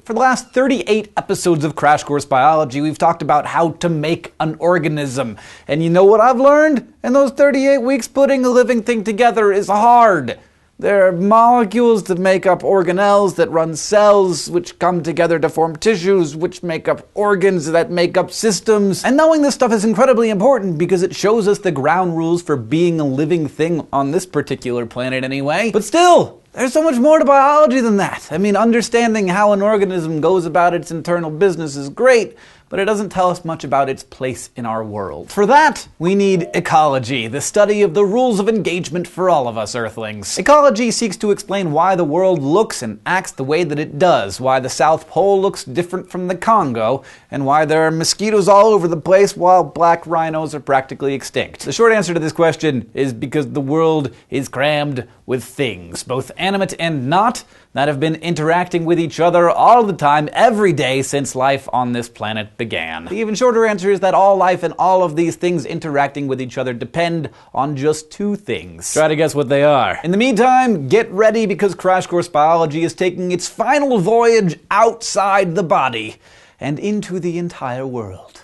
For the last 38 episodes of Crash Course Biology, we've talked about how to make an organism. And you know what I've learned? In those 38 weeks, putting a living thing together is hard. There are molecules that make up organelles that run cells, which come together to form tissues, which make up organs that make up systems. And knowing this stuff is incredibly important because it shows us the ground rules for being a living thing on this particular planet anyway. But still, there's so much more to biology than that. I mean, understanding how an organism goes about its internal business is great, but it doesn't tell us much about its place in our world. For that, we need ecology, the study of the rules of engagement for all of us Earthlings. Ecology seeks to explain why the world looks and acts the way that it does, why the South Pole looks different from the Congo, and why there are mosquitoes all over the place while black rhinos are practically extinct. The short answer to this question is because the world is crammed with things, both animate and not, that have been interacting with each other all the time, every day since life on this planet began. The even shorter answer is that all life and all of these things interacting with each other depend on just two things. Try to guess what they are. In the meantime, get ready because Crash Course Biology is taking its final voyage outside the body and into the entire world.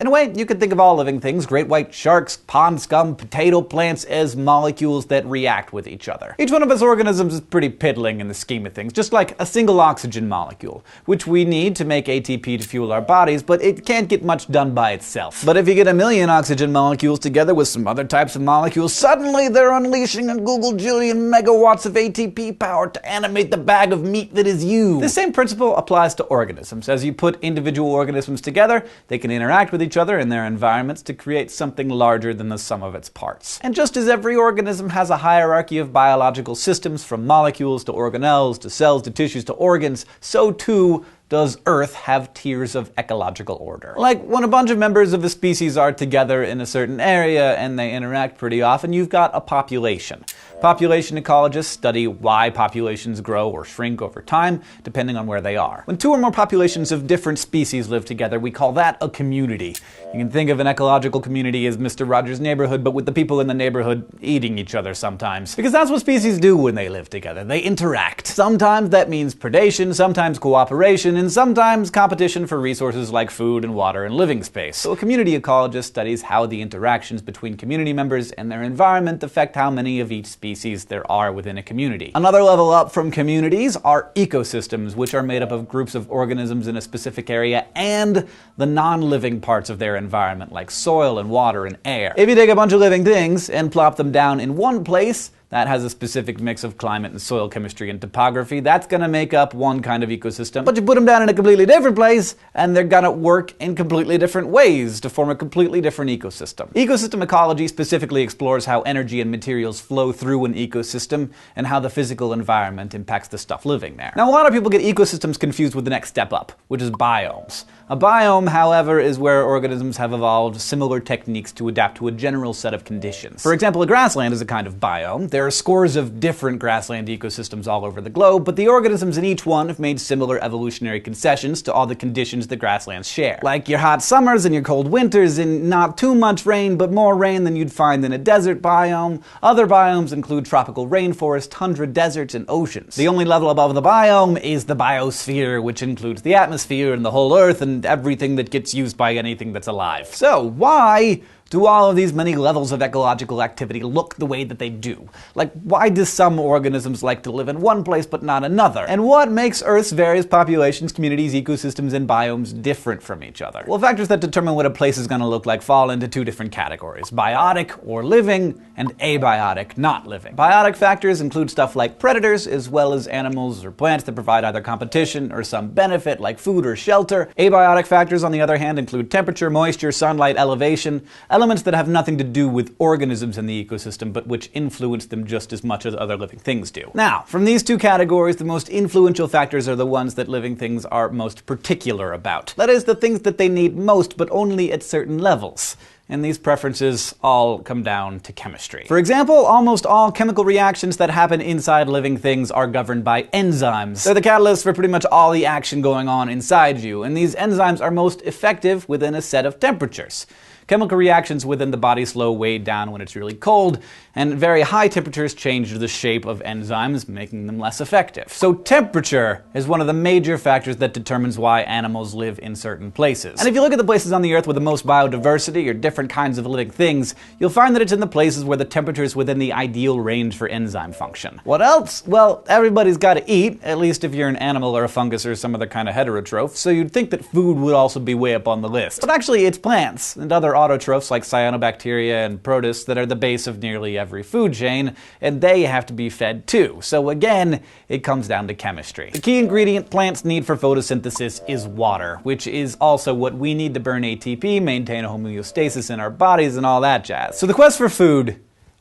In a way, you could think of all living things, great white sharks, pond scum, potato plants, as molecules that react with each other. Each one of us organisms is pretty piddling in the scheme of things, just like a single oxygen molecule, which we need to make ATP to fuel our bodies, but it can't get much done by itself. But if you get a million oxygen molecules together with some other types of molecules, suddenly they're unleashing a googajillion megawatts of ATP power to animate the bag of meat that is you. The same principle applies to organisms. As you put individual organisms together, they can interact with each other in their environments to create something larger than the sum of its parts. And just as every organism has a hierarchy of biological systems, from molecules to organelles to cells to tissues to organs, so too does Earth have tiers of ecological order. Like when a bunch of members of a species are together in a certain area and they interact pretty often, you've got a population. Population ecologists study why populations grow or shrink over time, depending on where they are. When two or more populations of different species live together, we call that a community. You can think of an ecological community as Mr. Rogers' neighborhood, but with the people in the neighborhood eating each other sometimes. Because that's what species do when they live together. They interact. Sometimes that means predation, sometimes cooperation, and sometimes competition for resources like food and water and living space. So a community ecologist studies how the interactions between community members and their environment affect how many of each species there are within a community. Another level up from communities are ecosystems, which are made up of groups of organisms in a specific area and the non-living parts of their environment, like soil and water and air. If you take a bunch of living things and plop them down in one place that has a specific mix of climate and soil chemistry and topography, that's gonna make up one kind of ecosystem. But you put them down in a completely different place, and they're gonna work in completely different ways to form a completely different ecosystem. Ecosystem ecology specifically explores how energy and materials flow through an ecosystem and how the physical environment impacts the stuff living there. Now, a lot of people get ecosystems confused with the next step up, which is biomes. A biome, however, is where organisms have evolved similar techniques to adapt to a general set of conditions. For example, a grassland is a kind of biome. There are scores of different grassland ecosystems all over the globe, but the organisms in each one have made similar evolutionary concessions to all the conditions that grasslands share. Like your hot summers and your cold winters, and not too much rain, but more rain than you'd find in a desert biome. Other biomes include tropical rainforest, tundra deserts, and oceans. The only level above the biome is the biosphere, which includes the atmosphere and the whole Earth and everything that gets used by anything that's alive. So why do all of these many levels of ecological activity look the way that they do? Like, why do some organisms like to live in one place but not another? And what makes Earth's various populations, communities, ecosystems, and biomes different from each other? Well, factors that determine what a place is going to look like fall into two different categories: biotic, or living, and abiotic, not living. Biotic factors include stuff like predators, as well as animals or plants that provide either competition or some benefit, like food or shelter. Abiotic factors, on the other hand, include temperature, moisture, sunlight, elevation, elements that have nothing to do with organisms in the ecosystem, but which influence them just as much as other living things do. Now, from these two categories, the most influential factors are the ones that living things are most particular about. That is, the things that they need most, but only at certain levels. And these preferences all come down to chemistry. For example, almost all chemical reactions that happen inside living things are governed by enzymes. They're the catalysts for pretty much all the action going on inside you, and these enzymes are most effective within a set of temperatures. Chemical reactions within the body slow way down when it's really cold, and very high temperatures change the shape of enzymes, making them less effective. So temperature is one of the major factors that determines why animals live in certain places. And if you look at the places on the Earth with the most biodiversity or different kinds of living things, you'll find that it's in the places where the temperature is within the ideal range for enzyme function. What else? Well, everybody's got to eat, at least if you're an animal or a fungus or some other kind of heterotroph, so you'd think that food would also be way up on the list. But actually, it's plants and other autotrophs like cyanobacteria and protists that are the base of nearly every food chain, and they have to be fed too. So again, it comes down to chemistry. The key ingredient plants need for photosynthesis is water, which is also what we need to burn ATP, maintain a homeostasis in our bodies, and all that jazz. So the quest for food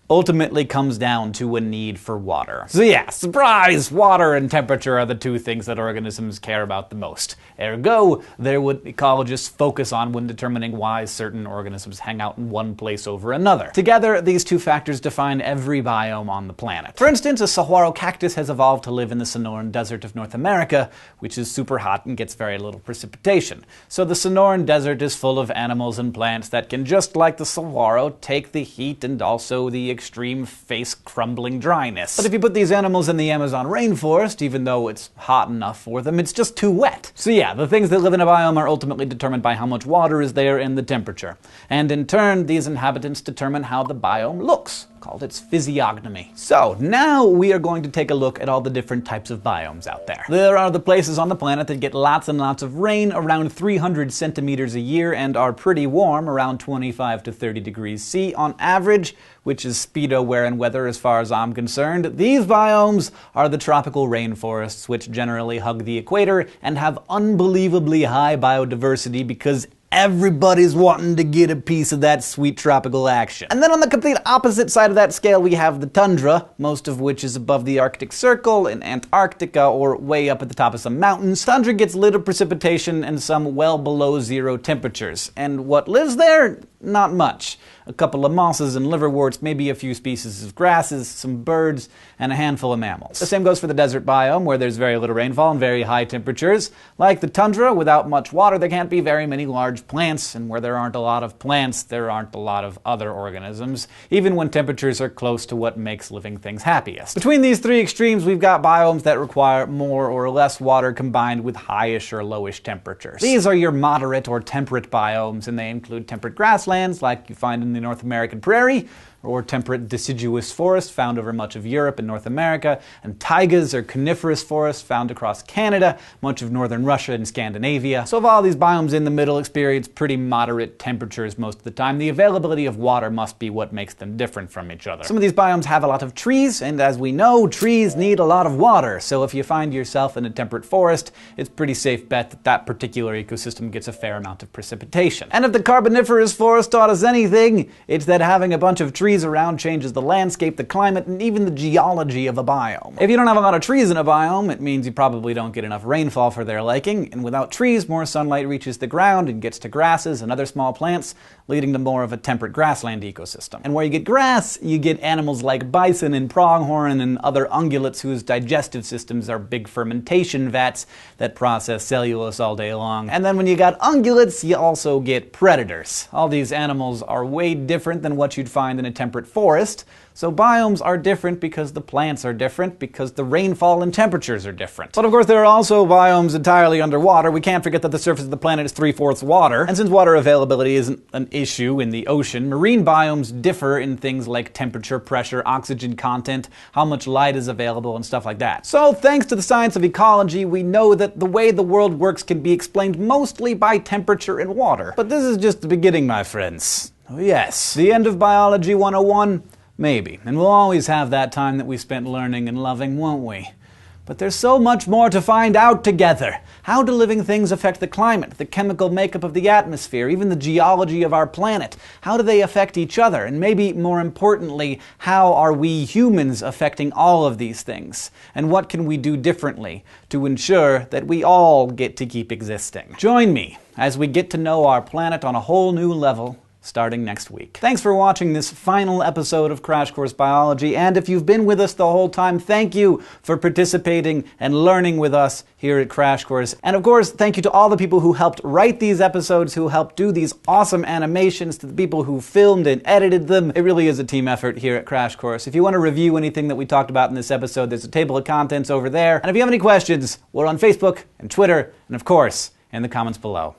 ultimately comes down to a need for water. So yeah, surprise! Water and temperature are the two things that organisms care about the most. Ergo, they're what ecologists focus on when determining why certain organisms hang out in one place over another. Together, these two factors define every biome on the planet. For instance, a saguaro cactus has evolved to live in the Sonoran Desert of North America, which is super hot and gets very little precipitation. So the Sonoran Desert is full of animals and plants that can, just like the saguaro, take the heat and also the extreme face-crumbling dryness. But if you put these animals in the Amazon rainforest, even though it's hot enough for them, it's just too wet. So yeah, the things that live in a biome are ultimately determined by how much water is there and the temperature. And in turn, these inhabitants determine how the biome looks, called its physiognomy. So now we are going to take a look at all the different types of biomes out there. There are the places on the planet that get lots and lots of rain, around 300 centimeters a year, and are pretty warm, around 25 to 30 degrees C on average, which is Speedo wear and weather as far as I'm concerned. These biomes are the tropical rainforests, which generally hug the equator and have unbelievably high biodiversity because everybody's wanting to get a piece of that sweet tropical action. And then on the complete opposite side of that scale, we have the tundra, most of which is above the Arctic Circle in Antarctica or way up at the top of some mountains. Tundra gets little precipitation and some well below zero temperatures. And what lives there? Not much. A couple of mosses and liverworts, maybe a few species of grasses, some birds, and a handful of mammals. The same goes for the desert biome, where there's very little rainfall and very high temperatures. Like the tundra, without much water, there can't be very many large plants, and where there aren't a lot of plants, there aren't a lot of other organisms, even when temperatures are close to what makes living things happiest. Between these three extremes, we've got biomes that require more or less water combined with highish or lowish temperatures. These are your moderate or temperate biomes, and they include temperate grasslands, like you find in the North American prairie, or temperate deciduous forest found over much of Europe and North America, and taigas or coniferous forests found across Canada, much of northern Russia and Scandinavia. So if all these biomes in the middle experience pretty moderate temperatures most of the time, the availability of water must be what makes them different from each other. Some of these biomes have a lot of trees, and as we know, trees need a lot of water. So if you find yourself in a temperate forest, it's pretty safe bet that that particular ecosystem gets a fair amount of precipitation. And if the Carboniferous forest taught us anything, it's that having a bunch of trees around changes the landscape, the climate, and even the geology of a biome. If you don't have a lot of trees in a biome, it means you probably don't get enough rainfall for their liking, and without trees, more sunlight reaches the ground and gets to grasses and other small plants, leading to more of a temperate grassland ecosystem. And where you get grass, you get animals like bison and pronghorn and other ungulates whose digestive systems are big fermentation vats that process cellulose all day long. And then when you got ungulates, you also get predators. All these animals are way different than what you'd find in a temperate forest. So biomes are different because the plants are different, because the rainfall and temperatures are different. But of course there are also biomes entirely underwater. We can't forget that the surface of the planet is 3/4 water. And since water availability isn't an issue in the ocean, marine biomes differ in things like temperature, pressure, oxygen content, how much light is available, and stuff like that. So thanks to the science of ecology, we know that the way the world works can be explained mostly by temperature and water. But this is just the beginning, my friends. Oh yes, the end of Biology 101? Maybe. And we'll always have that time that we spent learning and loving, won't we? But there's so much more to find out together. How do living things affect the climate, the chemical makeup of the atmosphere, even the geology of our planet? How do they affect each other? And maybe more importantly, how are we humans affecting all of these things? And what can we do differently to ensure that we all get to keep existing? Join me as we get to know our planet on a whole new level starting next week. Thanks for watching this final episode of Crash Course Biology, and if you've been with us the whole time, thank you for participating and learning with us here at Crash Course. And of course, thank you to all the people who helped write these episodes, who helped do these awesome animations, to the people who filmed and edited them. It really is a team effort here at Crash Course. If you want to review anything that we talked about in this episode, there's a table of contents over there. And if you have any questions, we're on Facebook and Twitter, and of course, in the comments below.